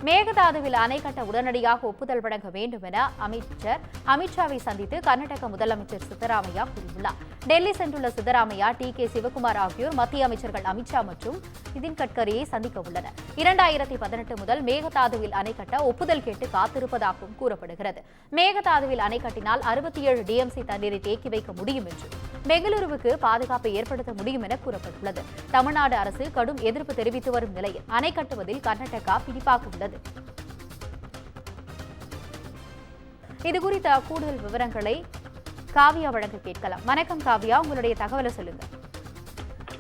மேகதாதுவில் அணை கட்ட உடனடியாக ஒப்புதல் வழங்க வேண்டும் என அமைச்சர் அமித்ஷாவை சந்தித்து கர்நாடக முதலமைச்சர் சித்தராமையா கூறியுள்ளார். டெல்லி சென்றுள்ள சித்தராமையா டி.கே. சிவகுமார் ஆகியோர் மத்திய அமைச்சர்கள் அமித்ஷா மற்றும் நிதின் கட்கரியை சந்திக்க உள்ளனர். 2018 முதல் மேகதாதுவில் அணை கட்ட ஒப்புதல் கேட்டு காத்திருப்பதாகவும் கூறப்படுகிறது. மேகதாதுவில் அணை கட்டினால் 67 டிஎம்சி தண்ணீரை தேக்கி வைக்க முடியும் என்று பெங்களூருவுக்கு பாதுகாப்பை ஏற்படுத்த முடியும் என கூறப்பட்டுள்ளது. தமிழ்நாடு அரசு கடும் எதிர்ப்பு தெரிவித்து வரும் நிலையில் அணை கட்டுவதில் கர்நாடகா பிடிப்பாக உள்ளது. இதுகுறித்த கூடுதல் விவரங்களை காவியா வழங்க கேட்கலாம். வணக்கம் காவியா, உங்களுடைய தகவலை சொல்லுங்க.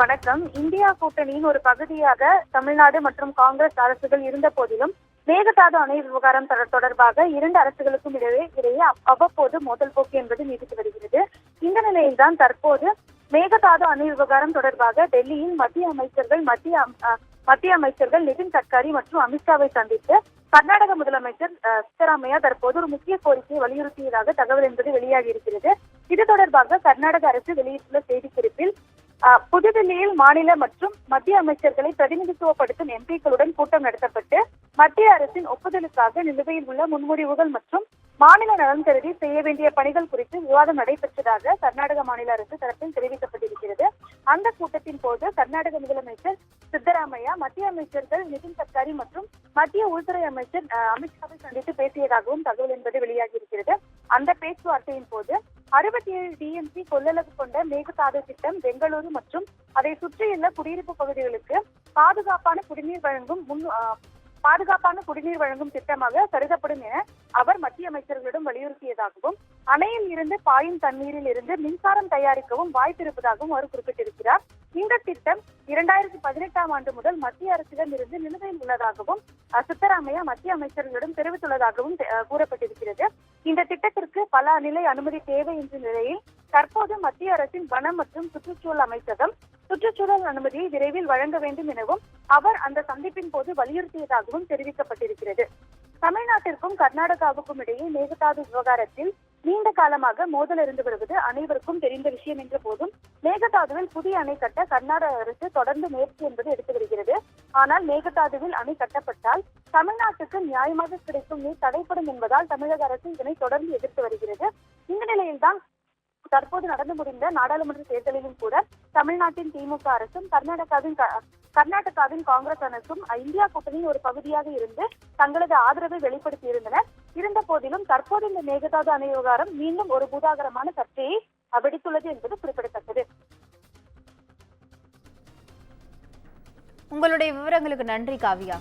வணக்கம். இந்தியா கூட்டணியின் ஒரு பகுதியாக தமிழ்நாடு மற்றும் காங்கிரஸ் அரசுகள் இருந்த போதிலும் மேகதாது அணை விவகாரம் தொடர்பாக இரண்டு அரசுகளுக்கும் இடையே அவ்வப்போது மோதல் போக்கு என்பது நீடித்து வருகிறது. இந்த நிலையில்தான் தற்போது மேகதாது அணை விவகாரம் தொடர்பாக டெல்லியில் மத்திய அமைச்சர்கள் நிதின் கட்கரி மற்றும் அமித்ஷாவை சந்தித்து கர்நாடக முதலமைச்சர் சித்தராமையா தற்போது ஒரு முக்கிய கோரிக்கையை வலியுறுத்தியதாக தகவல் என்பது வெளியாகி இருக்கிறது. இது தொடர்பாக கர்நாடக அரசு வெளியிட்டுள்ள செய்திக்குறிப்பில் புதுதில்லியில் மாநில மற்றும் மத்திய அமைச்சர்களை பிரதிநிதித்துவப்படுத்தும் எம்பிக்களுடன் கூட்டம் நடத்தப்பட்டு மத்திய அரசின் ஒப்புதலுக்காக நிலுவையில் உள்ள முன்மொழிவுகள் மற்றும் மாநில நலன் கருதி செய்ய வேண்டிய பணிகள் குறித்து விவாதம் நடைபெற்றதாக கர்நாடக மாநில அரசு தரப்பில் தெரிவிக்கப்பட்டிருக்கிறது. அந்த கூட்டத்தின் போது கர்நாடக முதலமைச்சர் சித்தராமையா மத்திய அமைச்சர்கள் நிதின் கட்கரி மற்றும் மத்திய உள்துறை அமைச்சர் அமித்ஷாவை சந்தித்து பேசியதாகவும் தகவல் என்பது வெளியாகி இருக்கிறது. அந்த பேச்சுவார்த்தையின் போது 67 டிஎம்சி கொள்ளளவு கொண்ட மேகதாது திட்டம் பெங்களூரு மற்றும் அதை சுற்றியுள்ள குடியிருப்பு பகுதிகளுக்கு பாதுகாப்பான குடிநீர் வழங்கும் திட்டமாக கருதப்படும் என அவர் மத்திய அமைச்சர்களிடம் வலியுறுத்தியதாகவும் அணையில் இருந்து பாயும் தண்ணீரில் இருந்து மின்சாரம் தயாரிக்கவும் வாய்ப்பு இருப்பதாகவும் அவர் குறிப்பிட்டிருக்கிறார். இந்த திட்டம் 2018 ஆண்டு முதல் மத்திய அரசிடம் இருந்து நிலுவையில் உள்ளதாகவும் சித்தராமையா மத்திய அமைச்சர்களிடம் தெரிவித்துள்ளதாகவும் கூறப்பட்டிருக்கிறது. இந்த திட்டத்திற்கு பல நிலை அனுமதி தேவை என்ற நிலையில் தற்போது மத்திய அரசின் வனம் மற்றும் சுற்றுச்சூழல் அமைச்சகம் சுற்றுச்சூழல் அனுமதியை விரைவில் வழங்க வேண்டும் எனவும் அவர் அந்த சந்திப்பின் போது வலியுறுத்தியதாகவும் தெரிவிக்கப்பட்டிருக்கிறது. தமிழ்நாட்டிற்கும் கர்நாடகாவுக்கும் இடையே மேகதாது விவகாரத்தில் நீண்ட காலமாக மோதல் இருந்து வருவது அனைவருக்கும் தெரிந்த விஷயம் என்ற போதும் மேகதாதுவில் புதிய அணை கட்ட கர்நாடக அரசு தொடர்ந்து முயற்சி என்பது எடுத்து வருகிறது. ஆனால் மேகதாதுவில் அணை கட்டப்பட்டால் தமிழ்நாட்டுக்கு நியாயமாக கிடைக்கும் நீர் தடைப்படும் என்பதால் தமிழக அரசு இதனை தொடர்ந்து எதிர்த்து வருகிறது. இந்த நிலையில்தான் தற்போது நடந்து முடிந்த நாடாளுமன்ற தேர்தலிலும் கூட தமிழ்நாட்டின் திமுக அரசும் கர்நாடகாவின் காங்கிரஸ் அரசும் இந்தியா கூட்டணியின் ஒரு பகுதியாக இருந்து தங்களது ஆதரவை வெளிப்படுத்தியிருந்தனர். இருந்த போதிலும் தற்போது இந்த மேகதாது அணை விவகாரம் மீண்டும் ஒரு பூதாகரமான சர்ச்சையை வெடித்துள்ளது என்பது குறிப்பிடத்தக்கது. உங்களுடைய விவரங்களுக்கு நன்றி காவியா.